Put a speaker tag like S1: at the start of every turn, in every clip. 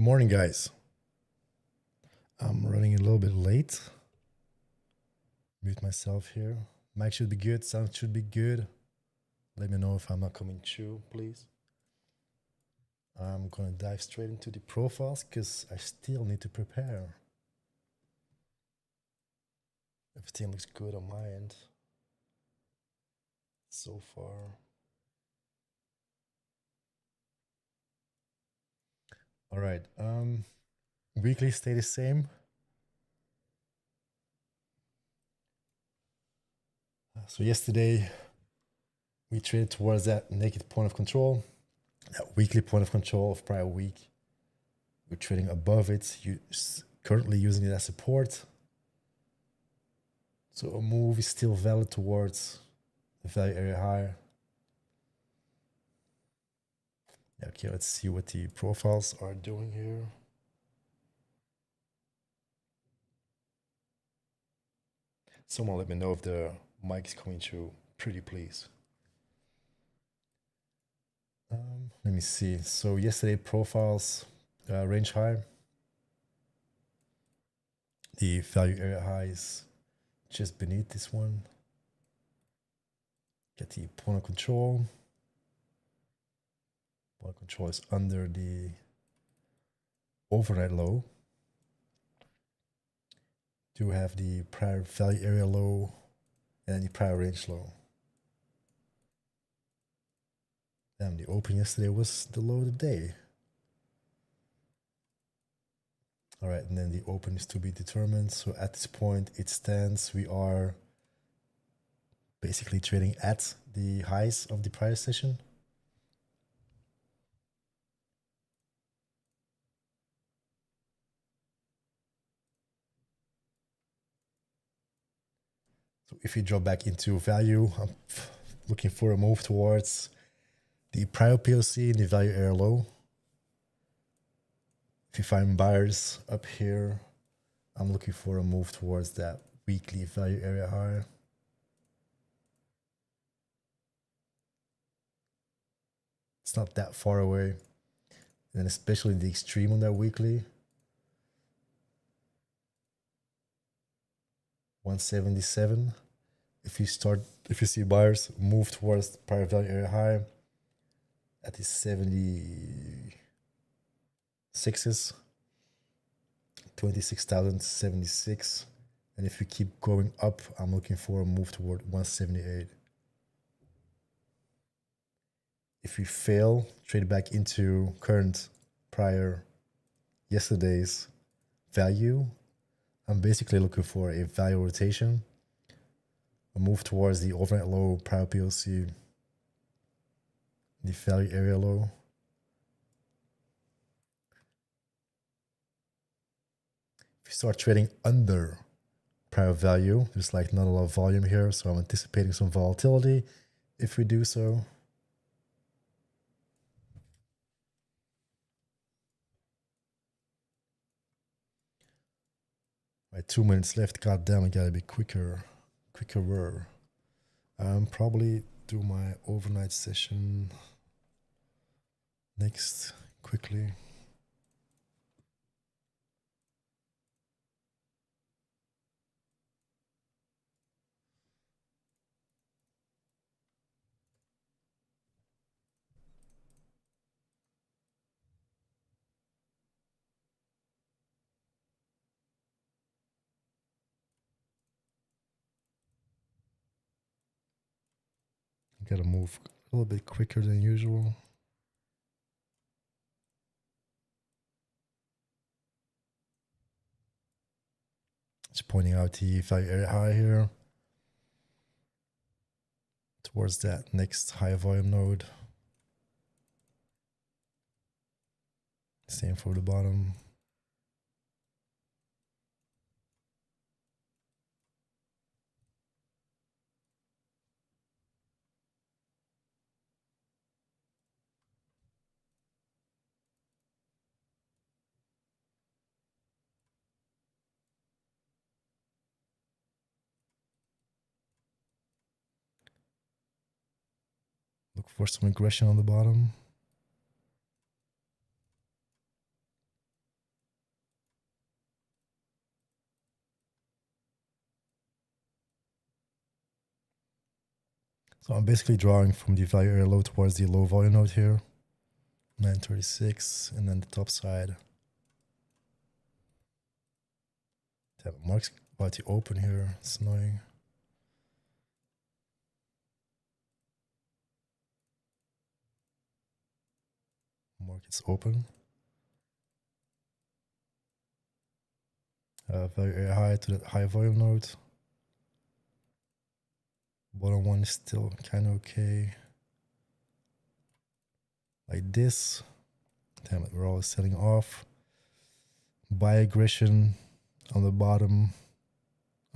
S1: Good morning, guys. I'm running a little bit late. Mute myself here. Mic should be good. Sound should be good. Let me know if I'm not coming through, please. I'm going to dive straight into the profiles because I still need to prepare. Everything looks good on my end so far. All right. Weekly stay the same. So yesterday we traded towards that naked point of control, that weekly point of control of prior week. We're trading above it. You're currently using it as support. So a move is still valid towards the value area higher. Okay, let's see what the profiles are doing here. Someone let me know if the mic is coming through pretty, please. Let me see. So yesterday profiles range high. The value area high is just beneath this one. Get the point of control. Point of control is under the overnight low. Do have the prior value area low and the prior range low. Damn, the open yesterday was the low of the day. All right, and then the open is to be determined. So at this point, it stands. We are basically trading at the highs of the prior session. So if you drop back into value, I'm looking for a move towards the prior POC and the value area low. If you find buyers up here, I'm looking for a move towards that weekly value area high. It's not that far away. And especially the extreme on that weekly. 177. If you see buyers move towards the prior value area high at the 76s, 26,076. And if you keep going up, I'm looking for a move toward 178. If we fail, trade back into current prior yesterday's value, I'm basically looking for a value rotation, a move towards the overnight low, prior PLC, the value area low. If you start trading under prior value, there's like not a lot of volume here, so I'm anticipating some volatility if we do so. Right, 2 minutes left. God damn, I gotta be quicker. Probably do my overnight session next quickly. Gotta move a little bit quicker than usual. Just pointing out the value area high here towards that next high volume node. Same for the bottom. Look for some aggression on the bottom. So I'm basically drawing from the value area low towards the low volume node here. 936, and then the top side. Damn, mark's about to open here. It's annoying. Market's open. Value area high to the high volume node. Bottom one is still kind of okay. Like this. Damn it, we're all selling off. Buy aggression on the bottom.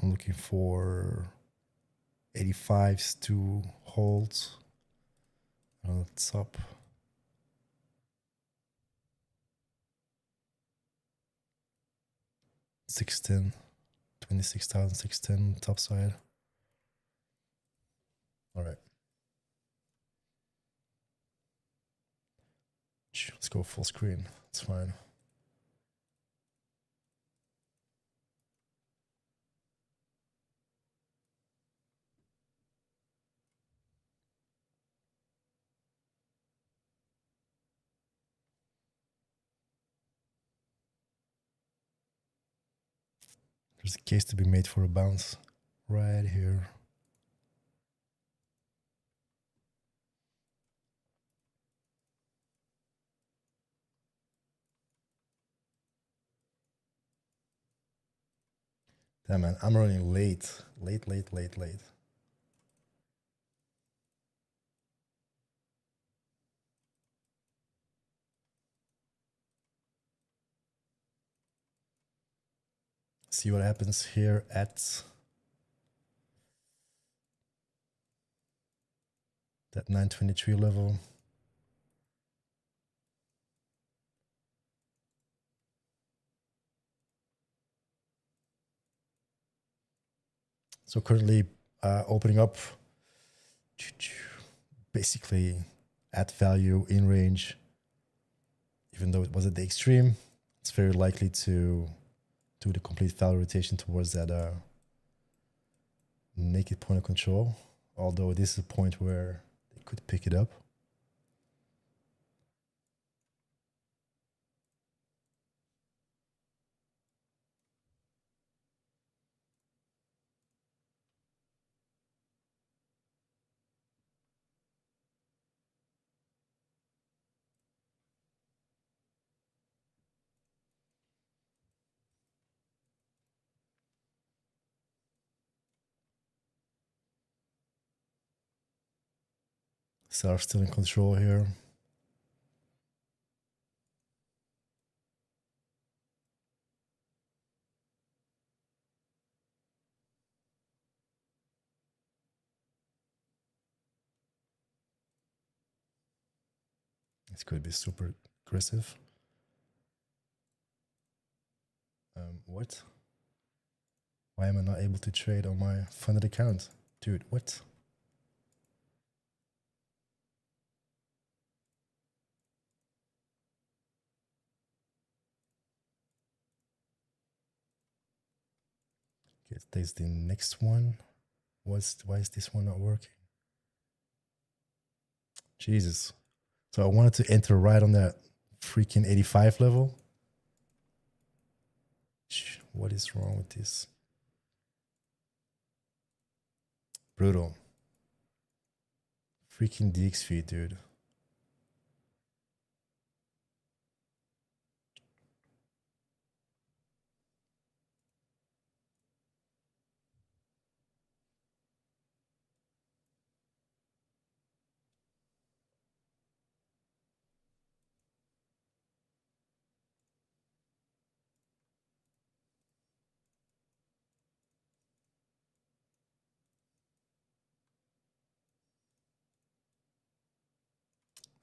S1: I'm looking for 85s to hold on the top. $610, 26,610 top side. All right. Let's go full screen. It's fine. There's a case to be made for a bounce right here. Damn, man, I'm running late. Late. See what happens here at that 923 level. So currently opening up basically at value in range. Even though it was at the extreme, it's very likely to do the complete value rotation towards that naked point of control. Although this is a point where they could pick it up. Sellers still in control here. This could be super aggressive. What? Why am I not able to trade on my funded account? Dude, what? Okay, there's the next one. Why is this one not working? Jesus. So I wanted to enter right on that freaking 85 level. What is wrong with this? Brutal. Freaking DX feed, dude.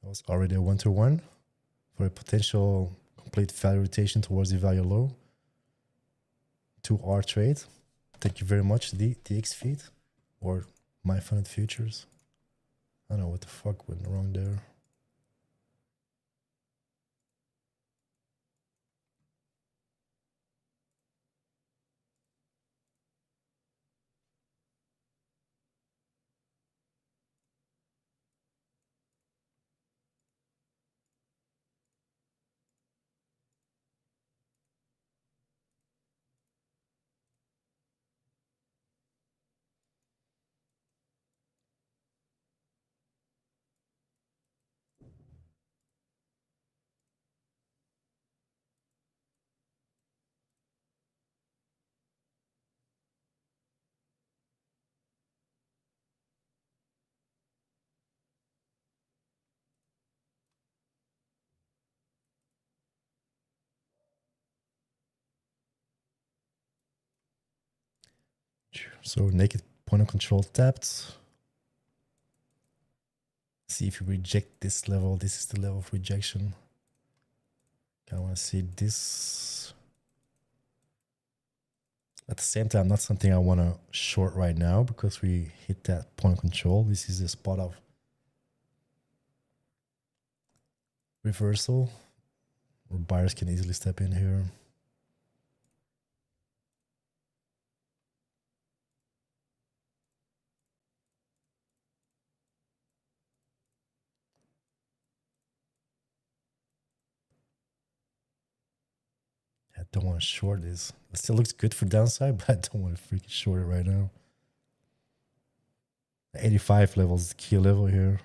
S1: That was already a 1-to-1 for a potential complete value rotation towards the value low. 2R trade. Thank you very much, the DX feed or my funded futures. I don't know what the fuck went wrong there. So naked point of control tapped. See if you reject this level. This is the level of rejection. I want to see this. At the same time, not something I want to short right now because we hit that point of control. This is a spot of reversal where buyers can easily step in here. I don't want to short this. It still looks good for downside, but I don't want to freaking short it right now. 85 level is the key level here.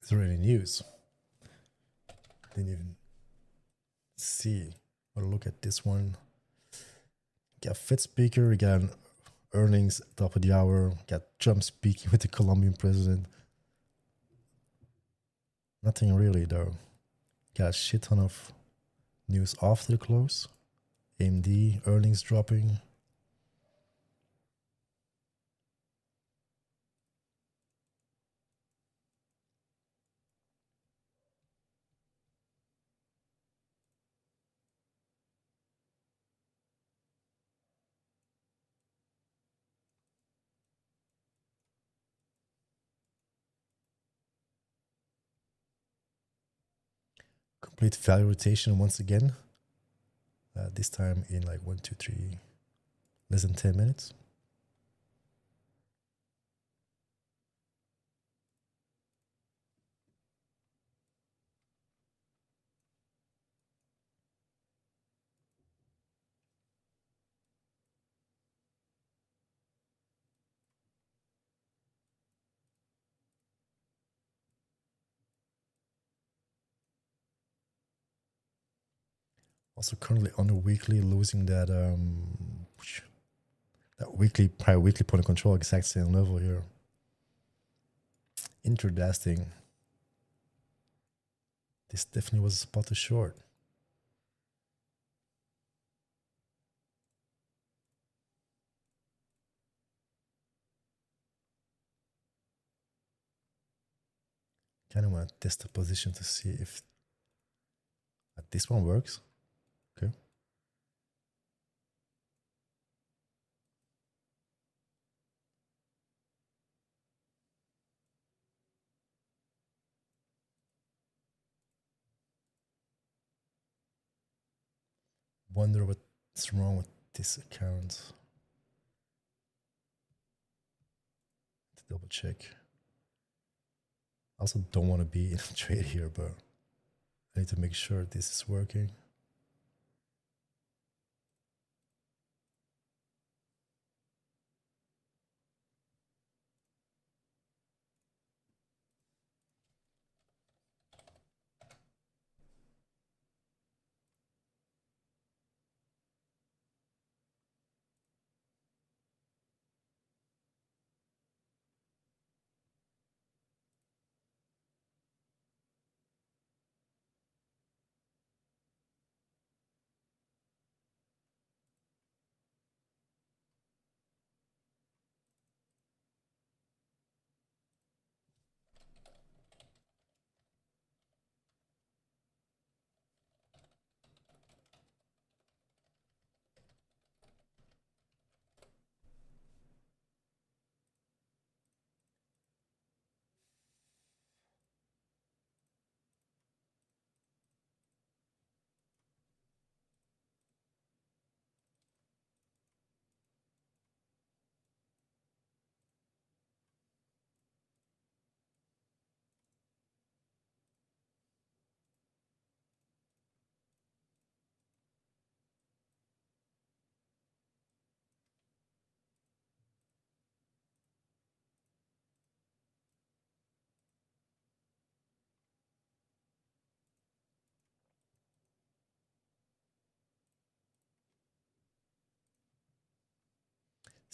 S1: Is there any news? Didn't even see or look at this one. Got Fed speaker, we got an earnings top of the hour, got Trump speaking with the Colombian president. Nothing really though. Got a shit ton of news after the close. AMD earnings dropping. Complete value rotation once again. This time in like 1, 2, 3, less than 10 minutes. Also currently on the weekly losing that weekly prior weekly point of control, exact same level here. Interesting. This definitely was a spot to short. Kind of want to test the position to see if this one works. Okay. Wonder what's wrong with this account. To double check. I also don't want to be in a trade here, but I need to make sure this is working.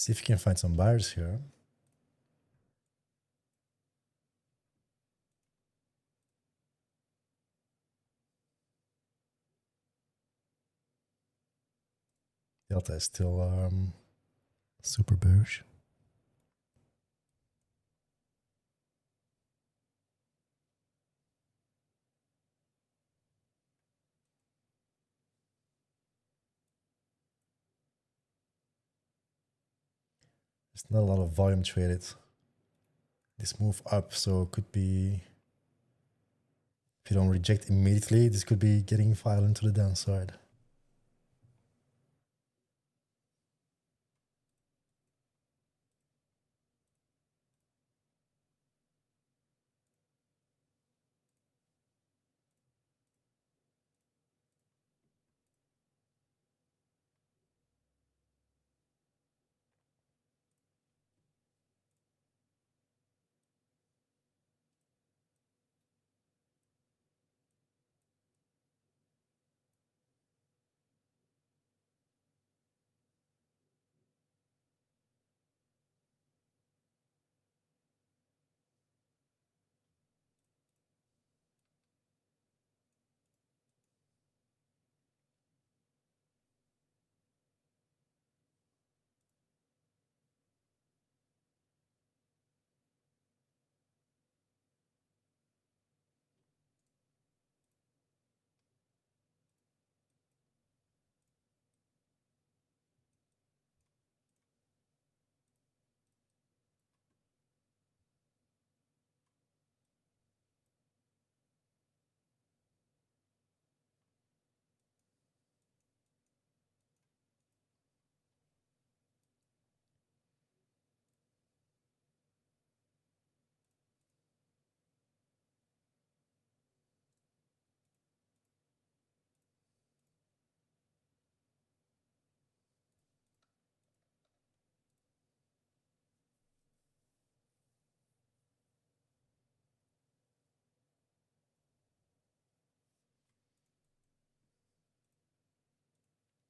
S1: See if you can find some buyers here. Delta is still super bearish. There's not a lot of volume traded. This move up, so it could be, if you don't reject immediately, this could be getting violent to the downside.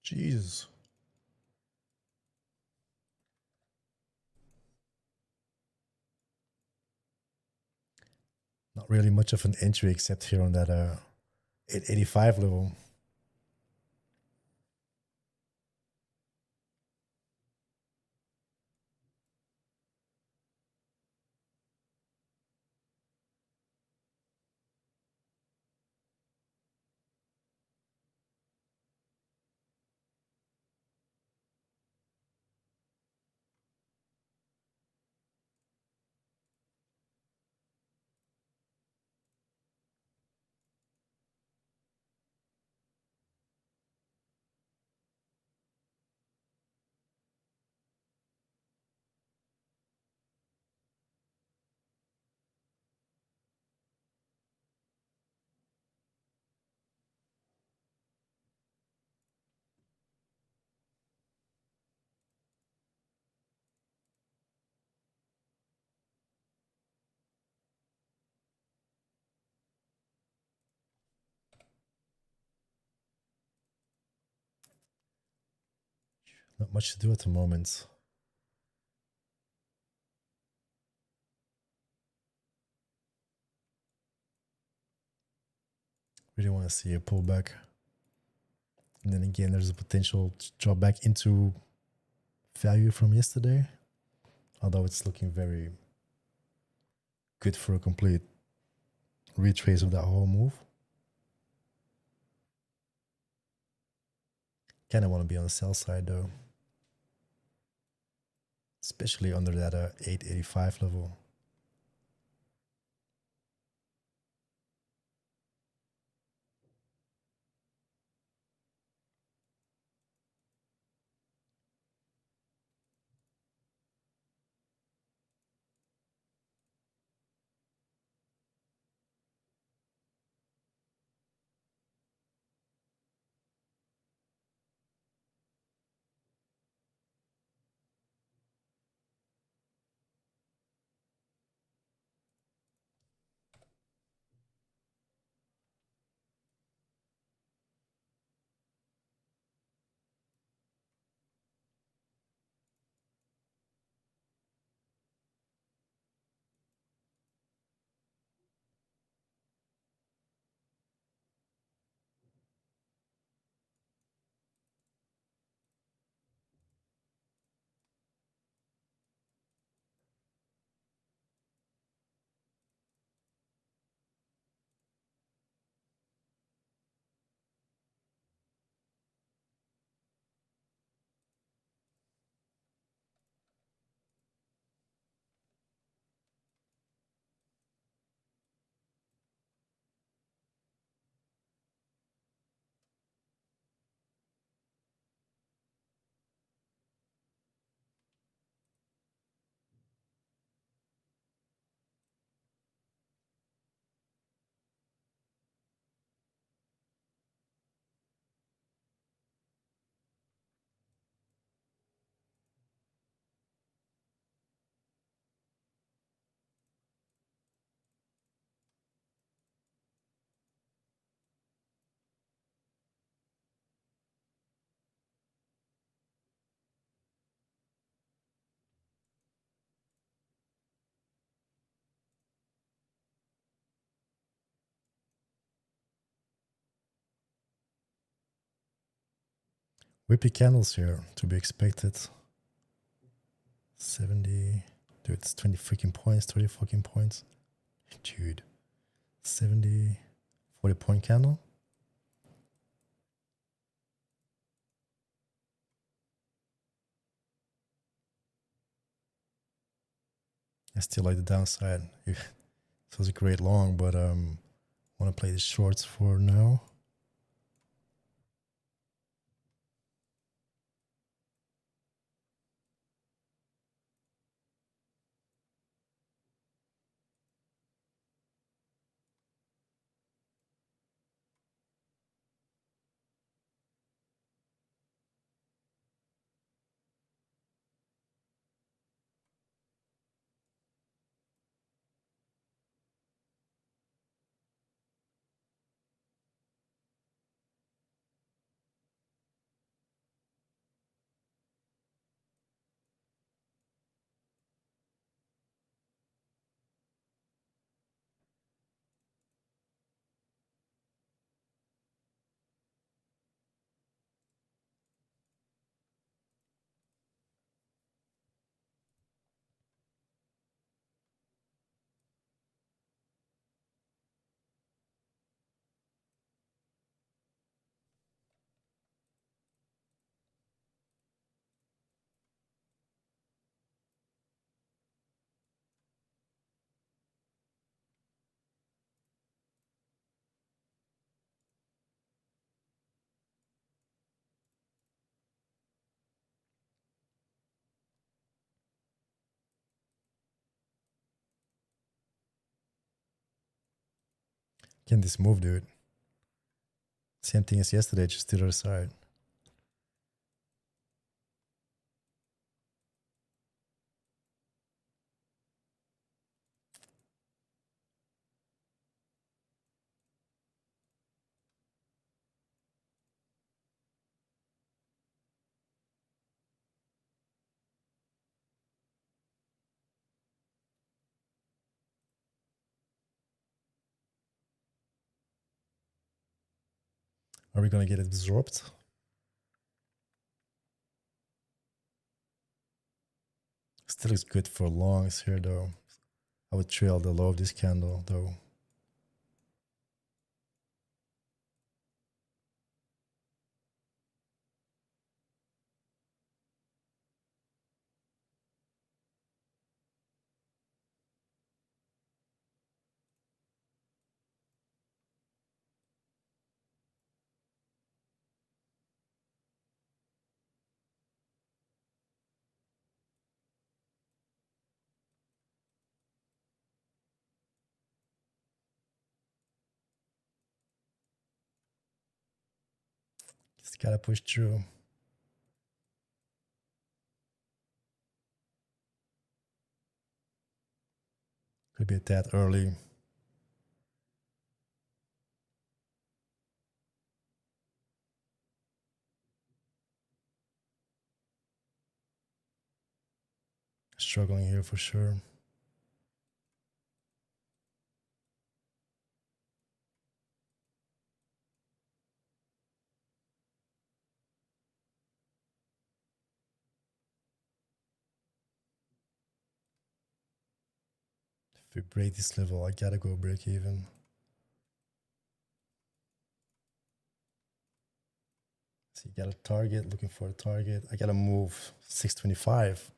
S1: Jesus. Not really much of an entry except here on that 885 level. Not much to do at the moment. Really want to see a pullback. And then again, there's a potential to drop back into value from yesterday. Although it's looking very good for a complete retrace of that whole move. Kind of want to be on the sell side though. Especially under that 885 level. Whippy candles here to be expected. 70. Dude, it's 20 freaking points, 30 fucking points. Dude. 70, 40 point candle. I still like the downside. It was a great long, but want to play the shorts for now. Can this move, dude? Same thing as yesterday, just to the other side. Are we gonna get absorbed? Still is good for longs here though. I would trail the low of this candle though. Just gotta push through. Could be a tad early. Struggling here for sure. If we break this level, I gotta go break even. So you got a target, looking for a target. I gotta move 625.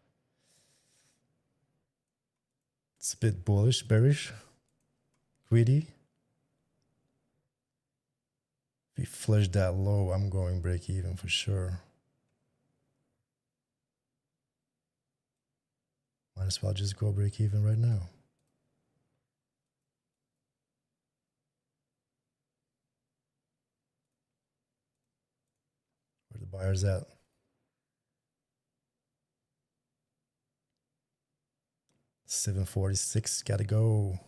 S1: It's a bit bullish, bearish, greedy. If we flush that low, I'm going break even for sure. Might as well just go break even right now. Where the buyer's at. $746, gotta go.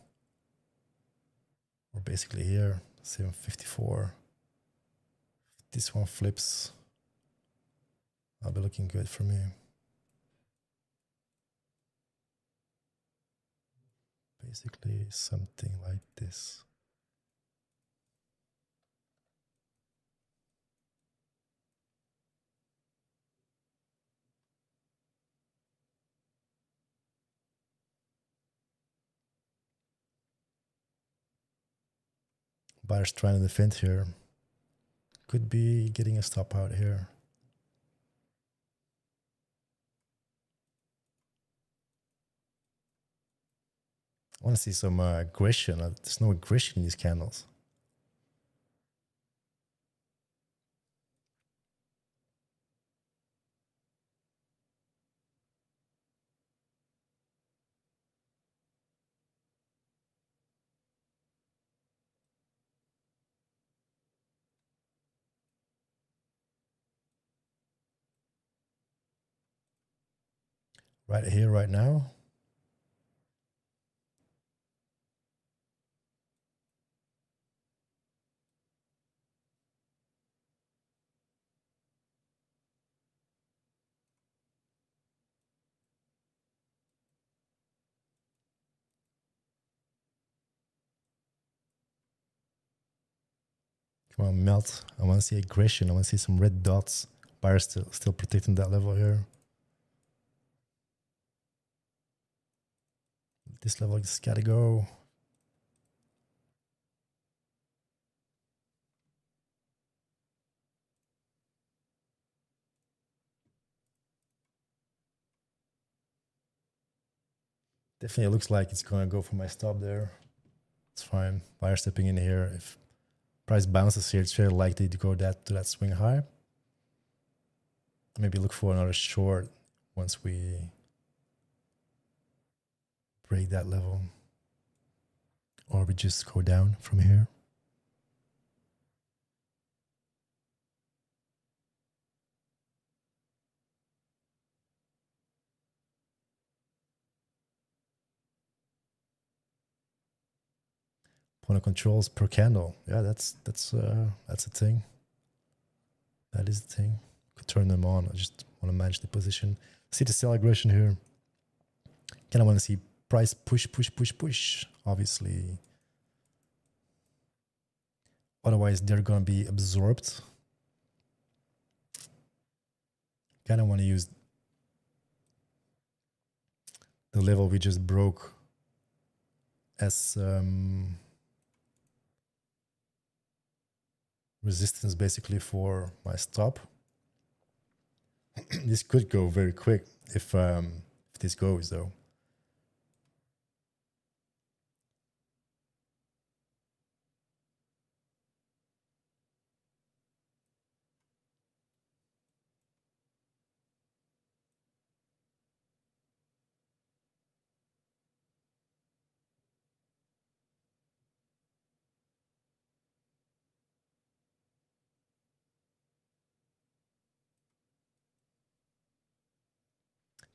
S1: We're basically here, 754. If this one flips, I'll be looking good for me. Basically something like this. Buyers trying to defend here. Could be getting a stop out here. I want to see some aggression. There's no aggression in these candles. Right here, right now. Come on, melt. I want to see aggression. I want to see some red dots. Buyers still protecting that level here. This level just gotta go. Definitely looks like it's gonna go for my stop there. It's fine. Buyer stepping in here. If price bounces here, it's very likely to go to that swing high. Maybe look for another short once we break that level. Or we just go down from here. Point of controls per candle. Yeah, that's a thing. That is the thing. Could turn them on. I just want to manage the position. See the sell aggression here. Kind of want to see price push, obviously. Otherwise, they're going to be absorbed. Kind of want to use the level we just broke as resistance basically for my stop. This could go very quick if this goes though.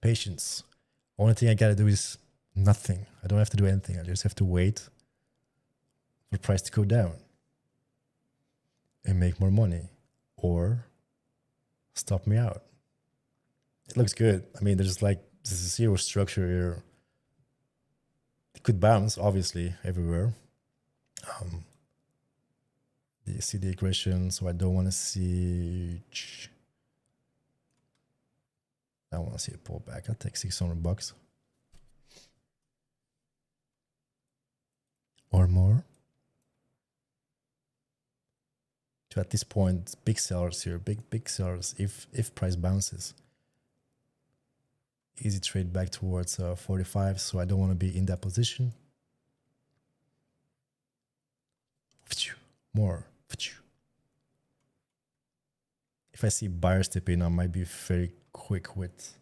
S1: Patience. Only thing I gotta do is nothing. I don't have to do anything. I just have to wait for the price to go down and make more money or stop me out. It looks good. I mean, there's zero structure here. It could bounce, obviously, everywhere. You see the aggression, so I don't want to see. I want to see a pullback. I'll take $600 or more. So at this point, big sellers here, big sellers. If price bounces, easy trade back towards 45. So I don't want to be in that position. More. If I see buyers step in, I might be very quick with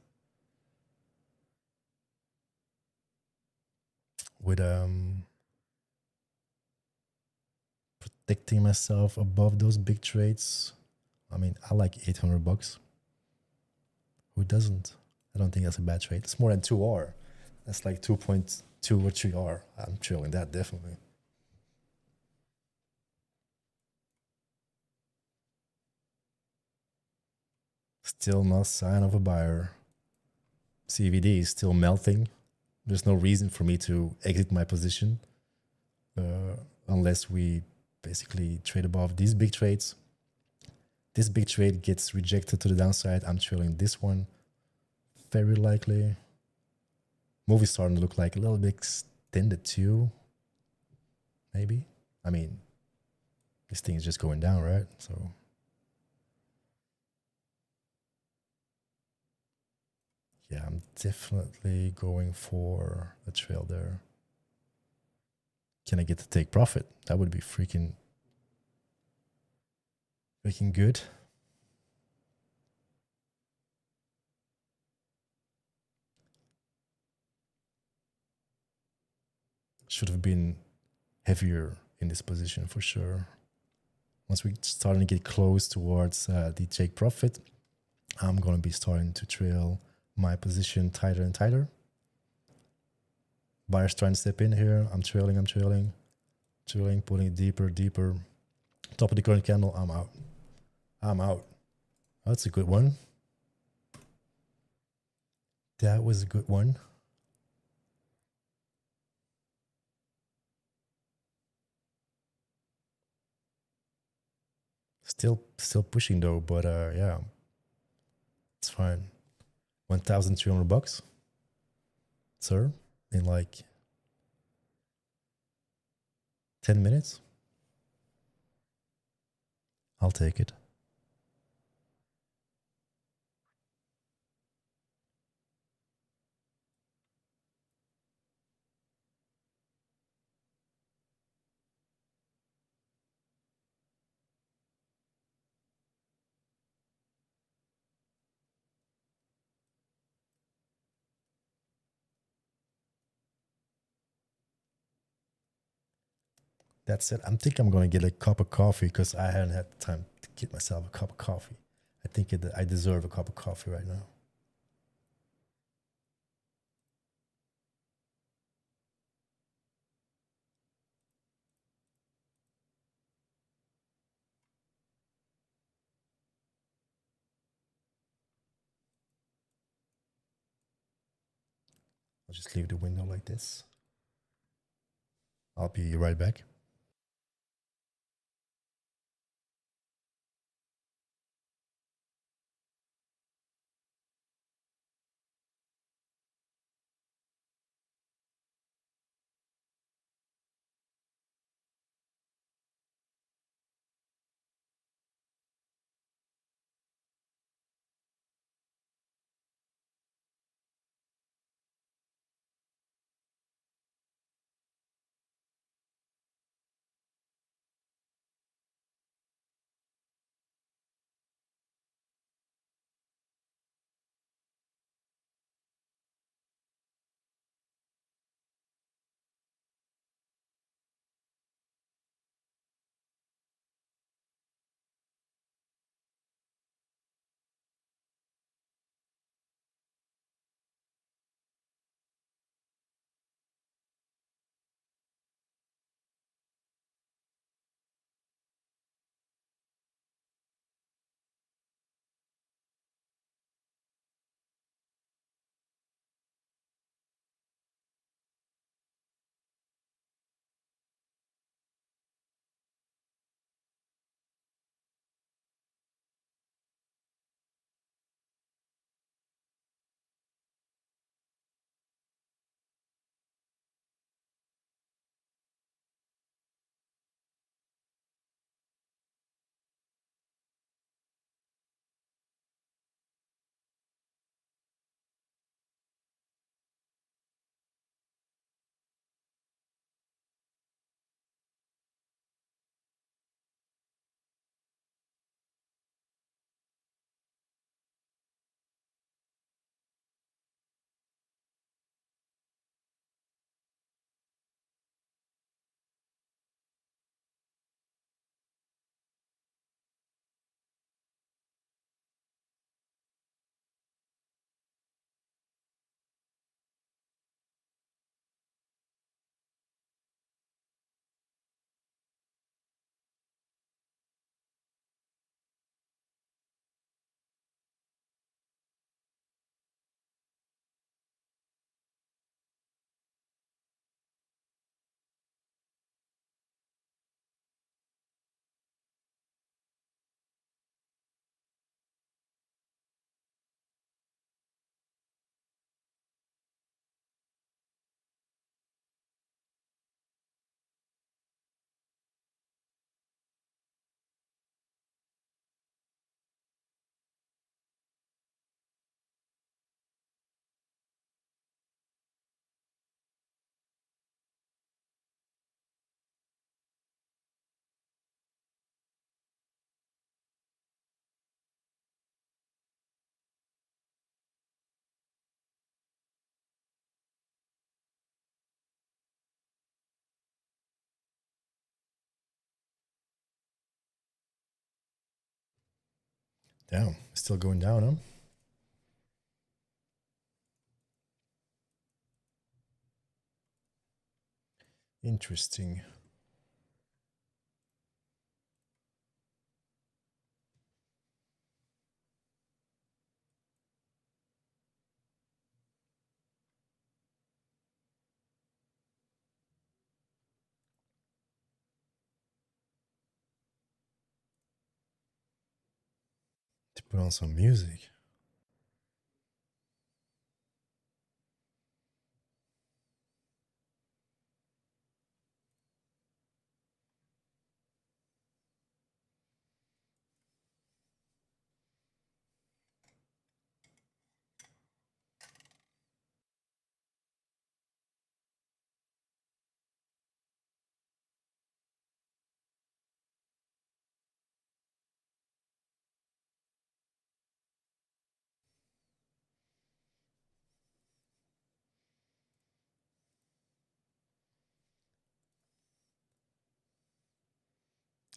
S1: protecting myself above those big trades. I mean, I like $800. Who doesn't? I don't think that's a bad trade. It's more than 2R. That's like 2.2 or 3R. I'm trailing that definitely. Still no sign of a buyer. CVD is still melting. There's no reason for me to exit my position unless we basically trade above these big trades. This big trade gets rejected to the downside. I'm trailing this one. Very likely. Movie's starting to look like a little bit extended too. Maybe. I mean, This thing is just going down, right? So yeah, I'm definitely going for a trail there. Can I get to take profit? That would be freaking good. Should have been heavier in this position for sure. Once we starting to get close towards the take profit, I'm going to be starting to trail my position tighter and tighter. Buyers trying to step in here. I'm trailing, pulling it deeper. Top of the current candle, I'm out. That's a good one. That was a good one. Still pushing though, but yeah, it's fine. $1,300, sir, in like 10 minutes. I'll take it. That's it. I'm thinking I'm going to get a cup of coffee because I hadn't had the time to get myself a cup of coffee. I think I deserve a cup of coffee right now. I'll just leave the window like this. I'll be right back. Damn, still going down, huh? Interesting. To put on some music.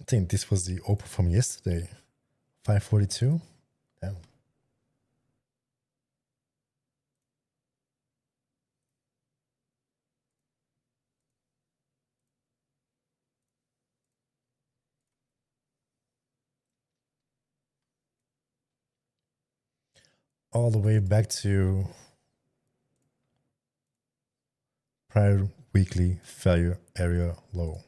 S1: I think this was the open from yesterday. 542. Damn. All the way back to prior weekly failure area low.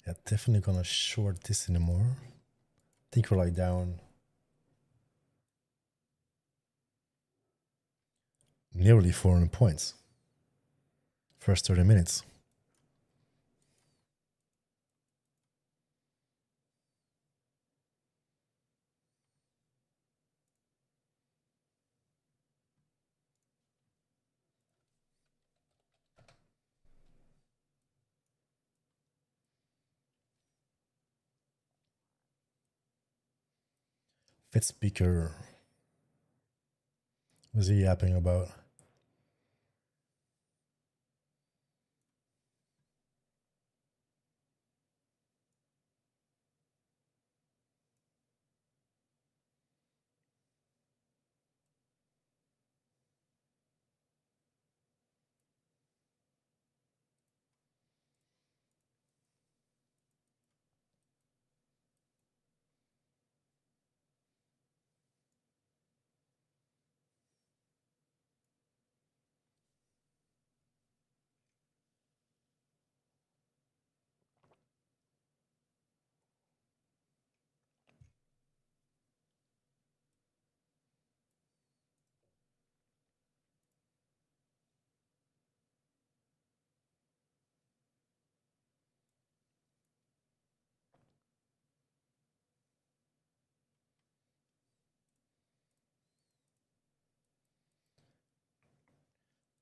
S1: Yeah, definitely gonna short this anymore. I think we're like down nearly 400 points. First 30 minutes. Fit speaker. What's he yapping about?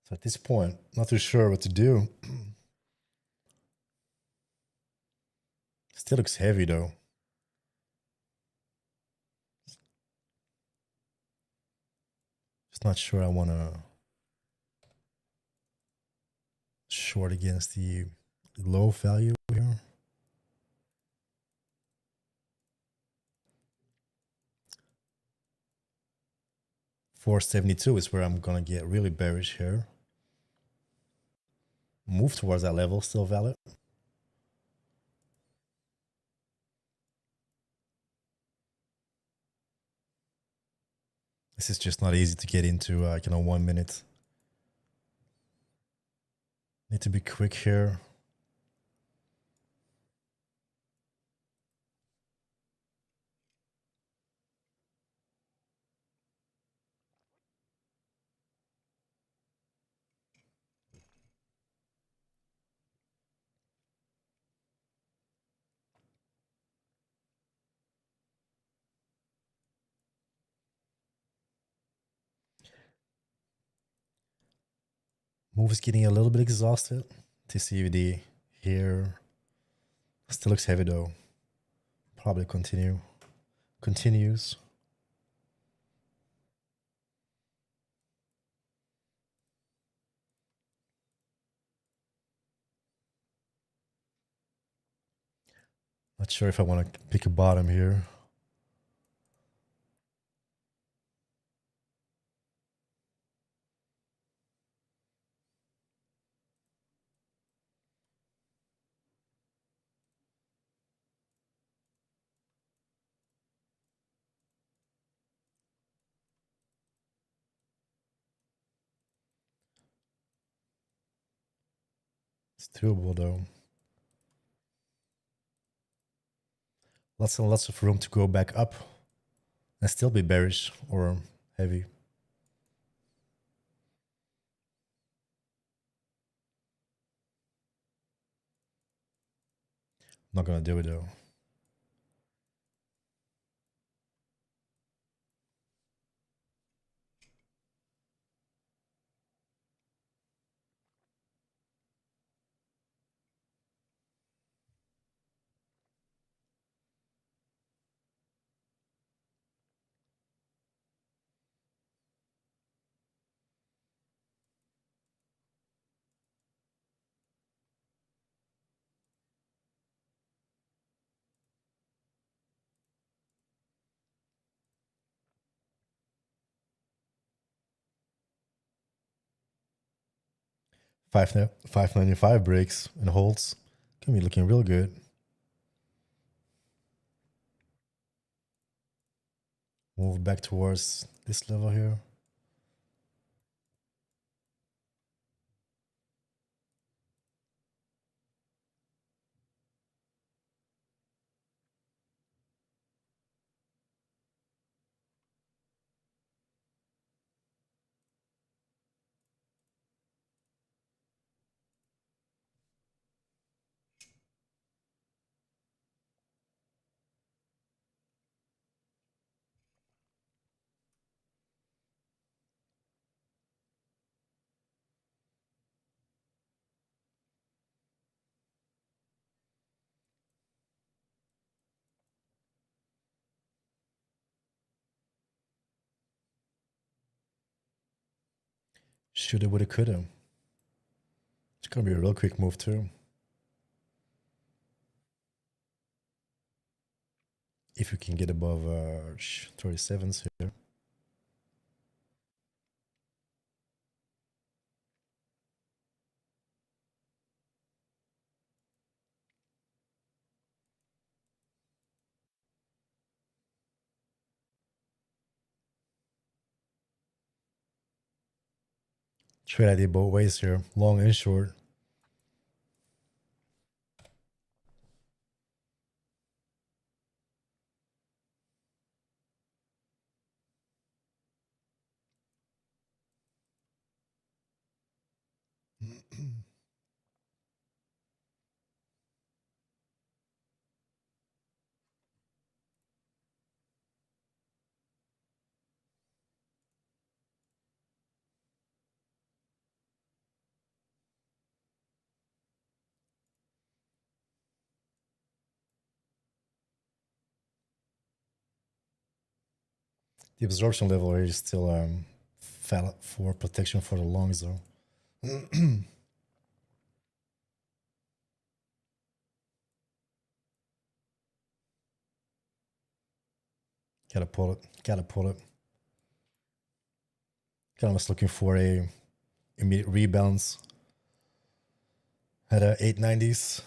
S1: So at this point, not too sure what to do. Still looks heavy though. Just not sure I want to short against the low value here. $472 is where I'm gonna get really bearish here. Move towards that level, still valid. This is just not easy to get into, 1 minute. Need to be quick here. Move is getting a little bit exhausted. TCUD here still looks heavy though. Probably continues. Not sure if I want to pick a bottom here. It's doable though. Lots and lots of room to go back up and still be bearish or heavy. Not gonna do it though. Five 595 breaks and holds. Can be looking real good. Move back towards this level here. Shoulda, woulda, coulda. It's gonna be a real quick move too. If you can get above 37s here. Trade idea both ways here, long and short. The absorption level here is still fell for protection for the longs though. Gotta pull it. Gotta pull it. Kind of was looking for a immediate rebalance at 890s.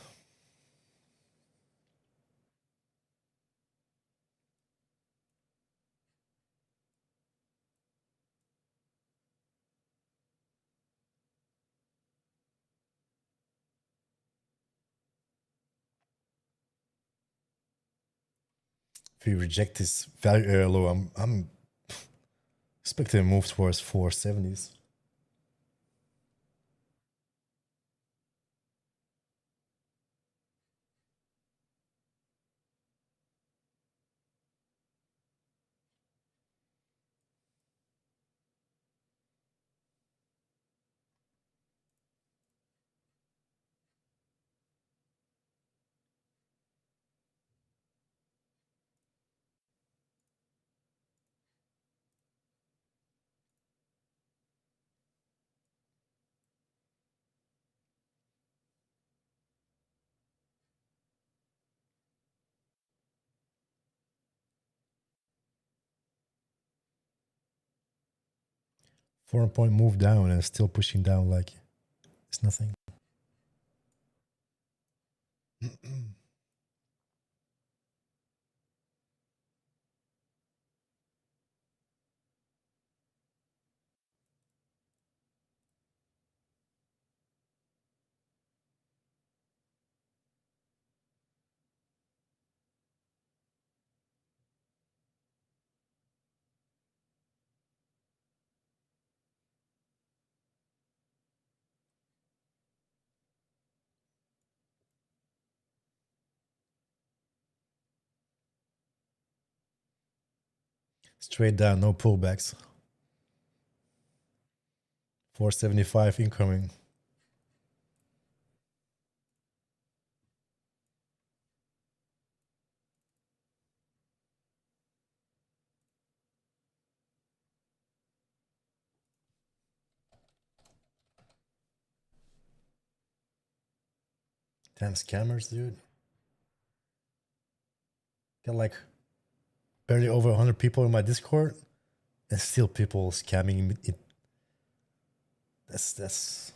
S1: If we reject this value area low, I'm expecting a move towards 470s. 4 point move down and still pushing down like it's nothing. Straight down, no pullbacks. 475 incoming. Damn scammers, dude. Got like barely over 100 people in my Discord, and still people scamming it. That's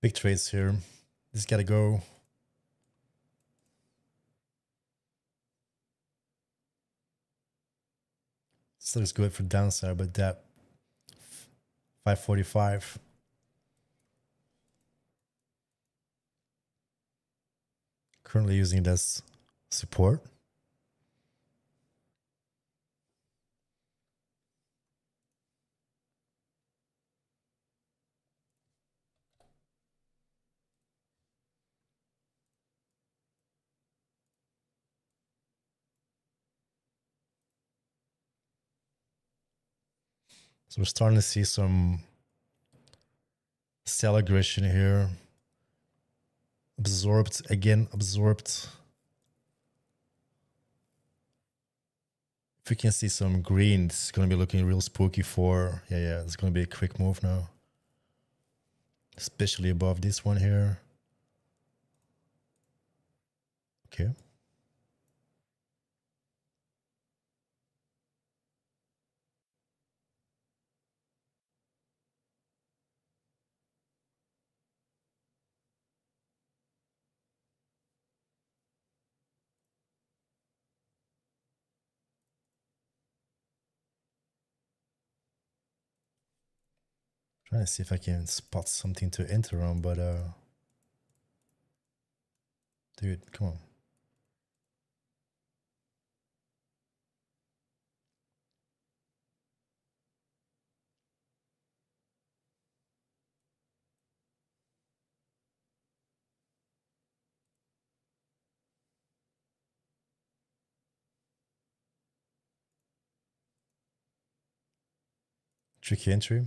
S1: big trades here. This gotta go. Still looks good for downside, but that 545. Currently using it as support. So we're starting to see some sell aggression here. Absorbed, again, absorbed. If we can see some green, it's going to be looking real spooky for, yeah, it's going to be a quick move now. Especially above this one here. Okay. Trying to see if I can spot something to enter on, but dude, come on. Tricky entry.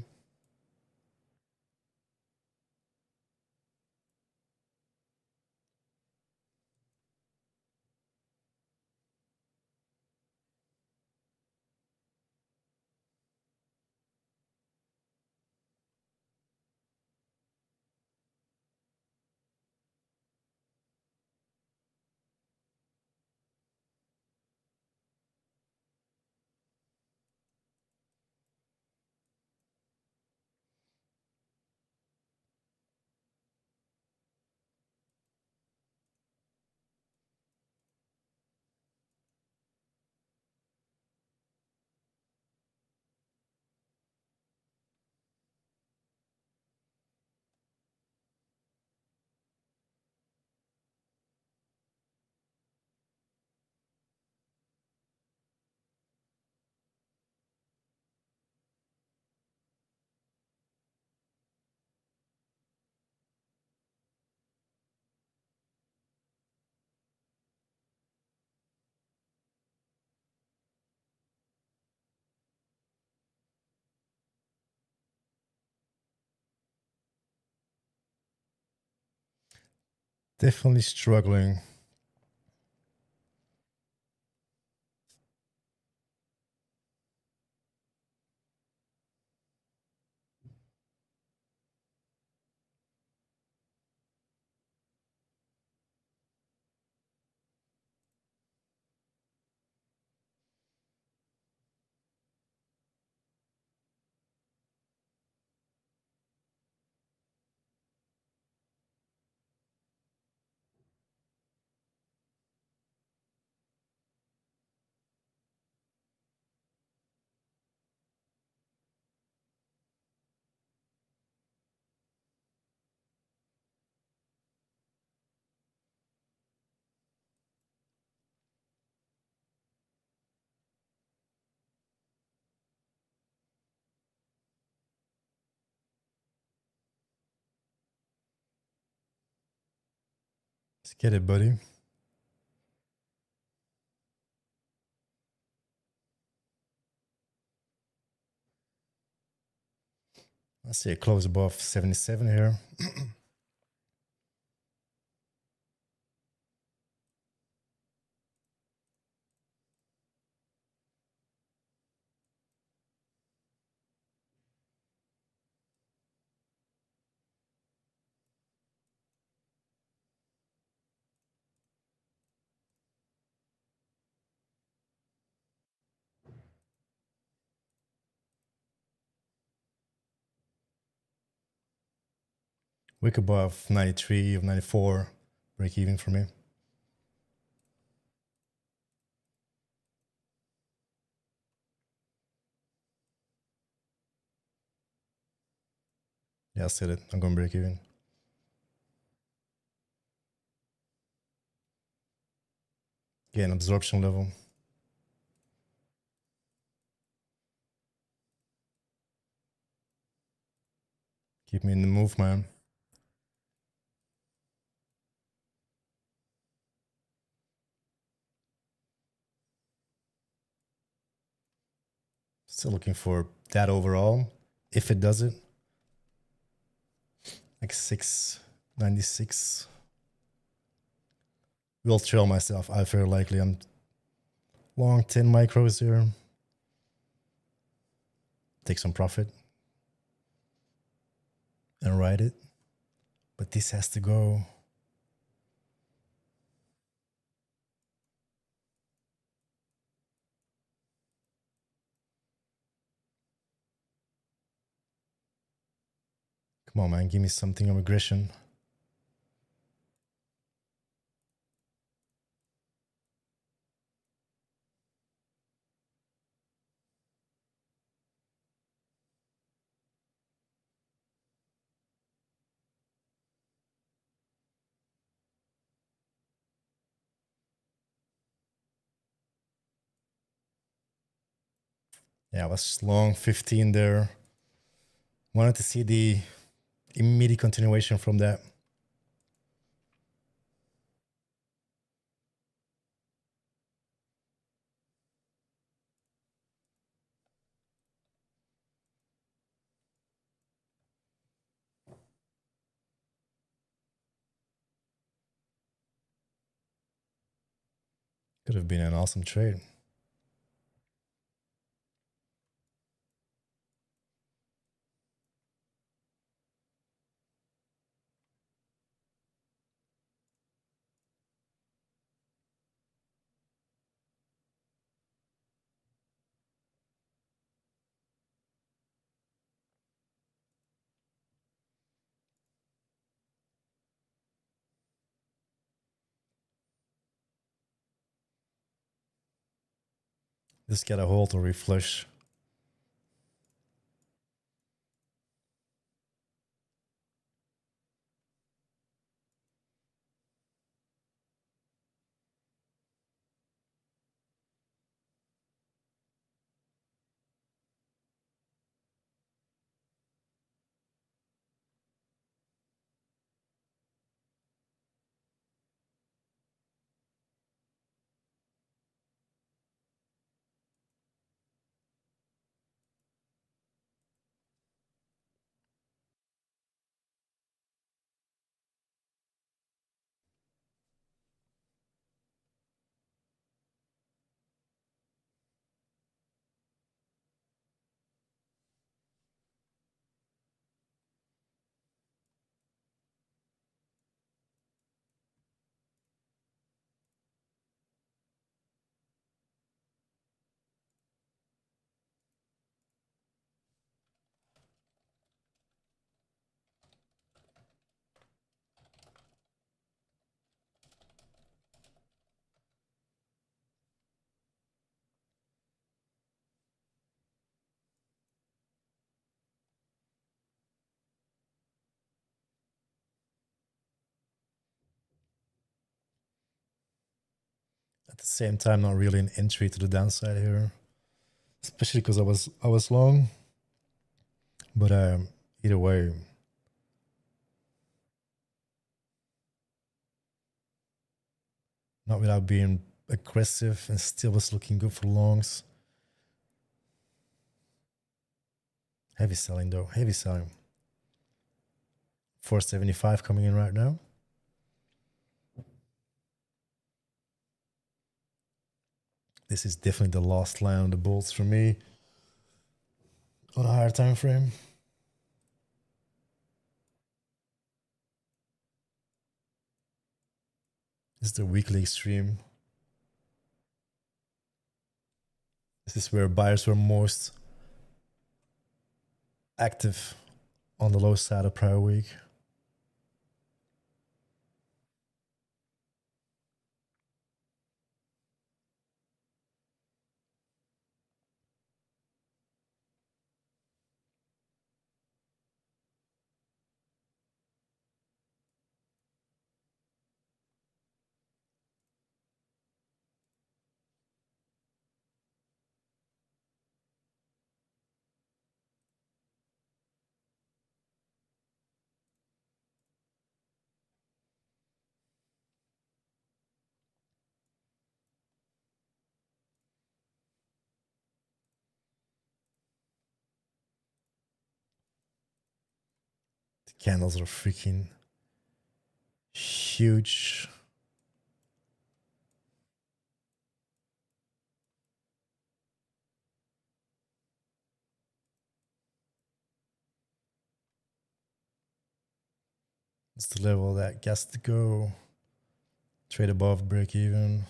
S1: Definitely struggling. Let's get it, buddy. I see it close above 77 here. Wick above 93 of 94. Break even for me. Yeah, I said it. I'm going to break even. Again, absorption level. Keep me in the move, man. Still looking for that overall. If it does it, like 696. Will trail myself. I feel likely I'm long 10 micros here. Take some profit and ride it. But this has to go. Come on, man. Give me something of aggression. Yeah, I was long 15 there. Wanted to see the immediate continuation from that. Could have been an awesome trade. Just get a hold or reflush. the same time, not really an entry to the downside here, especially because I was long. But either way, not without being aggressive, and still was looking good for longs. Heavy selling though, heavy selling. 475 coming in right now. This is definitely the last line on the bulls for me on a higher time frame. This is the weekly extreme. This is where buyers were most active on the low side of prior week. The candles are freaking huge. It's the level that gets to go. Trade above break even.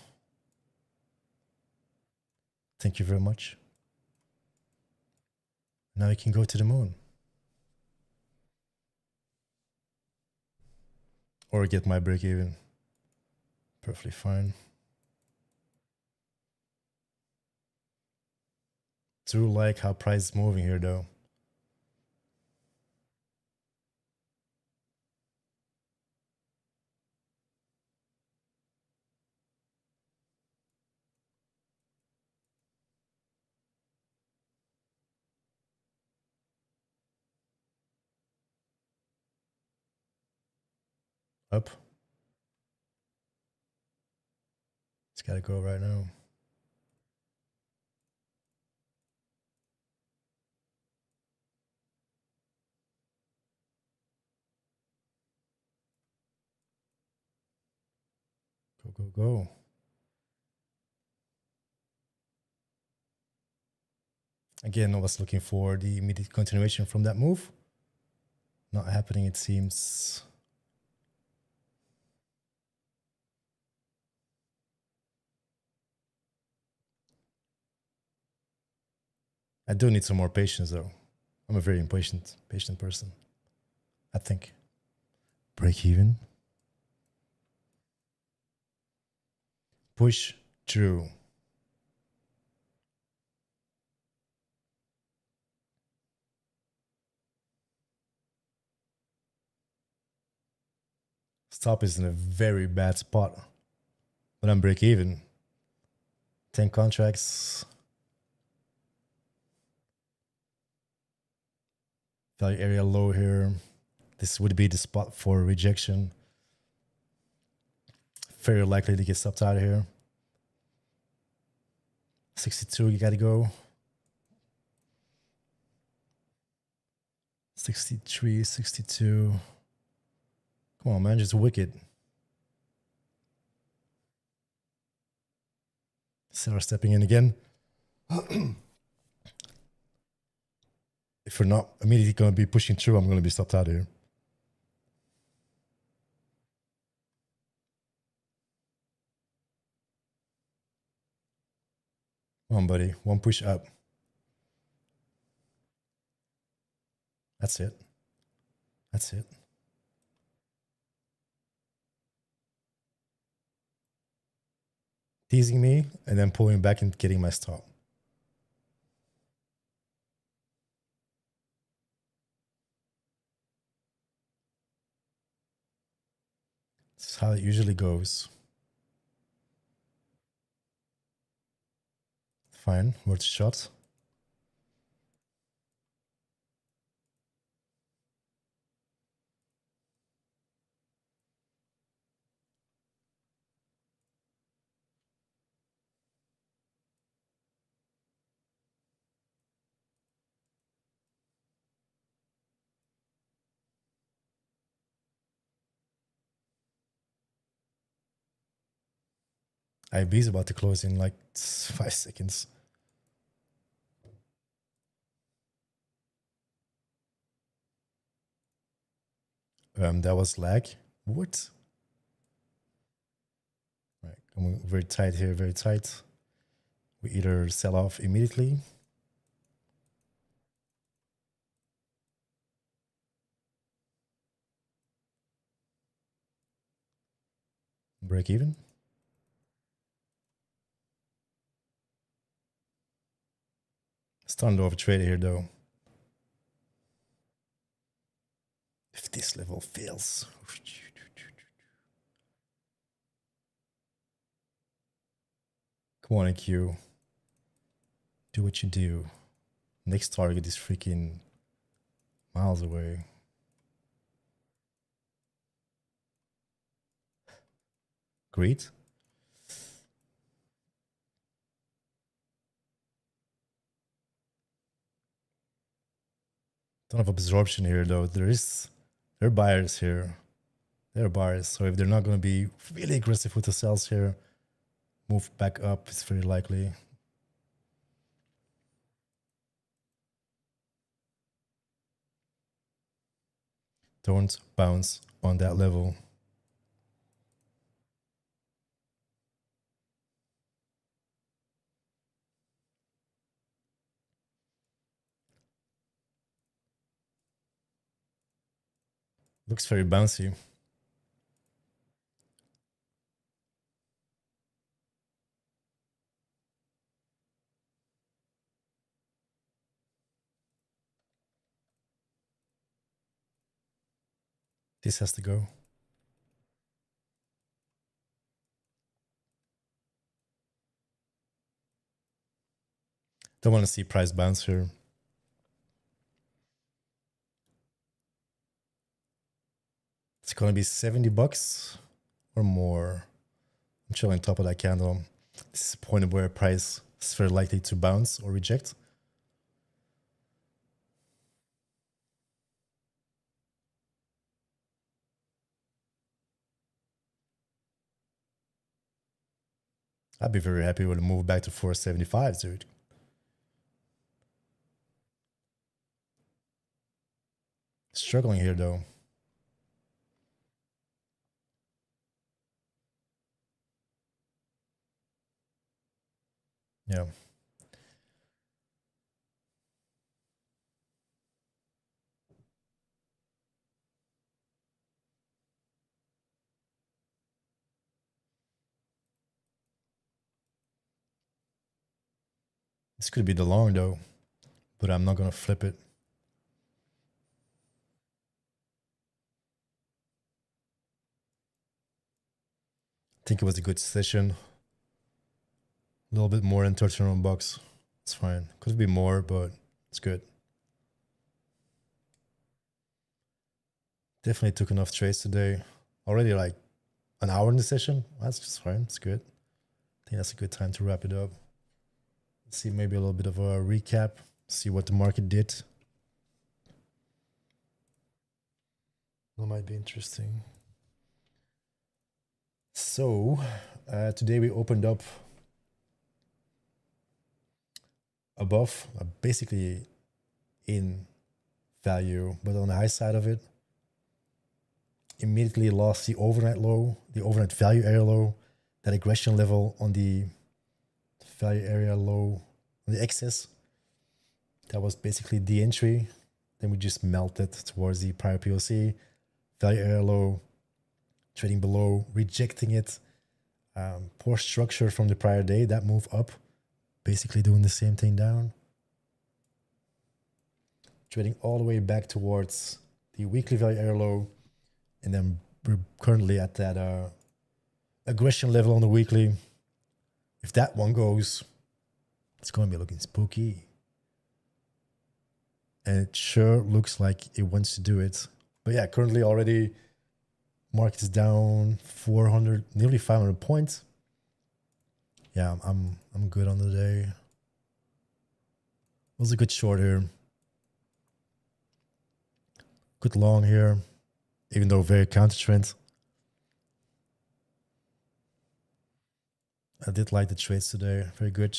S1: Thank you very much. Now you can go to the moon. Or get my break even. Perfectly fine. Do like how price is moving here though. Up. It's gotta go right now. Go, go, go. Again, I was looking for the immediate continuation from that move. Not happening, it seems. I do need some more patience though. I'm a very impatient, patient person, I think. Break even. Push through. Stop is in a very bad spot. But I'm break even. 10 contracts. Value area low here. This would be the spot for rejection. Very likely to get stopped out of here. 62, you gotta go. 63, 62. Come on, man, just wicked. Seller stepping in again. If we're not immediately going to be pushing through, I'm going to be stopped out of here. Come on, buddy. One push up. That's it. That's it. Teasing me and then pulling back and getting my stop. This is how it usually goes. Fine, worth a shot. IB is about to close in like 5 seconds. That was lag. What? Right, I'm very tight here, very tight. We either sell off immediately. Break even. Starting to overtrade here though. If this level fails. Come on, IQ. Do what you do. Next target is freaking miles away. Great. Ton of absorption here though. There are buyers here. There are buyers. So if they're not going to be really aggressive with the sells here, move back up, it's very likely. Don't bounce on that level. Looks very bouncy. This has to go. Don't want to see price bounce here. It's going to be 70 bucks or more. I'm chilling on top of that candle. This is a point where price is very likely to bounce or reject. I'd be very happy with a move back to 475, dude. Struggling here though. Yeah. This could be the long though, but I'm not going to flip it. I think it was a good session. A little bit more than 13 bucks. It's fine. Could be more, but it's good. Definitely took enough trades today. Already like an hour in the session. That's just fine. It's good. I think that's a good time to wrap it up. Let's see maybe a little bit of a recap. See what the market did. That might be interesting. So today we opened up above, basically in value, but on the high side of it. Immediately lost the overnight low, the overnight value area low, that aggression level on the value area low, on the excess. That was basically the entry. Then we just melted towards the prior POC, value area low, trading below, rejecting it. Poor structure from the prior day, that move up, basically doing the same thing down. Trading all the way back towards the weekly value area low. And then we're currently at that aggression level on the weekly. If that one goes, It's going to be looking spooky. And it sure looks like it wants to do it. But yeah, currently already market is down 400, nearly 500 points. Yeah, I'm good on the day. It was a good short here. Good long here, even though very counter trend. I did like the trades today. Very good.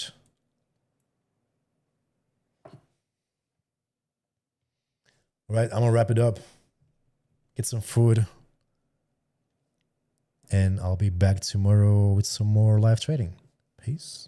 S1: All right, I'm gonna wrap it up. Get some food. And I'll be back tomorrow with some more live trading. Peace.